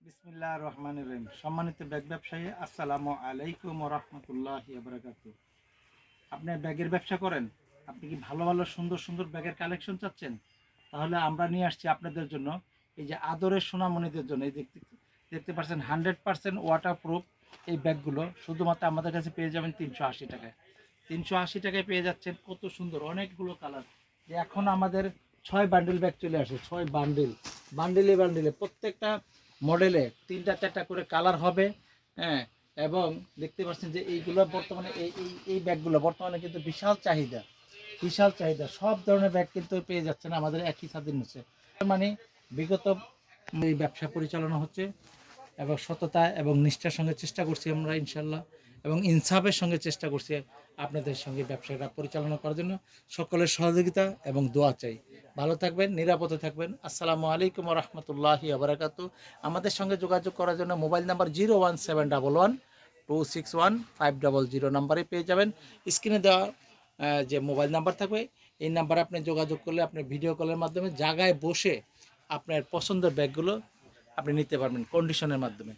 বিসমিল্লাহির রহমানির রহিম। সম্মানিত ব্যাগ ব্যবসায়ী, আসসালামু আলাইকুম ওয়া রাহমাতুল্লাহি ওয়া বারাকাতুহু। আপনি ব্যাগের ব্যবসা করেন? আপনি কি ভালো ভালো সুন্দর সুন্দর ব্যাগের কালেকশন চাচ্ছেন? তাহলে আমরা নিয়ে আসছি আপনাদের জন্য এই যে আদরের সোনামণিদের জন্য। এই দেখতে দেখতে পাচ্ছেন 100% ওয়াটারপ্রুফ এই ব্যাগগুলো শুধুমাত্র আমাদের কাছে পেয়ে যাবেন 380 টাকায়। 380 টাকায় পেয়ে যাচ্ছেন কত সুন্দর অনেকগুলো কালার। যে এখন আমাদের 6 বান্ডেল ব্যাগ চলে আসে, 6 বান্ডেল, বান্ডেলে বান্ডেলে প্রত্যেকটা মডেলে 3টা 4টা করে কালার হবে। হ্যাঁ, এবং দেখতে পাচ্ছেন যে এইগুলো বর্তমানে এই ব্যাগগুলো বর্তমানে কিন্তু বিশাল চাহিদা, বিশাল চাহিদা। সব ধরনের ব্যাগ কিন্তু পেয়ে যাচ্ছেন আমাদের একই ছাদের নিচে। মানে বিগত এই ব্যবসা পরিচালনা হচ্ছে এবং সততা এবং নিষ্ঠার সঙ্গে চেষ্টা করছি আমরা ইনশাল্লাহ, এবং ইনসাফের সঙ্গে চেষ্টা করছি আপনাদের সঙ্গে ব্যবসাটা পরিচালনা করার জন্য। সকলের সহযোগিতা এবং দোয়া চাই। ভালো থাকবেন, নিরাপদে থাকবেন। আসসালামু আলাইকুম ওয়া রাহমাতুল্লাহি ওয়া বারাকাতুহু। আমাদের সঙ্গে যোগাযোগ করার জন্য মোবাইল নাম্বার 01711261500 নাম্বারে পেয়ে যাবেন। স্ক্রিনে দেওয়া যে মোবাইল নাম্বার থাকবে এই নাম্বারে আপনি যোগাযোগ করলে আপনি ভিডিও কলের মাধ্যমে জায়গায় বসে আপনার পছন্দের ব্যাগগুলো আপনি নিতে পারবেন কন্ডিশনের মাধ্যমে।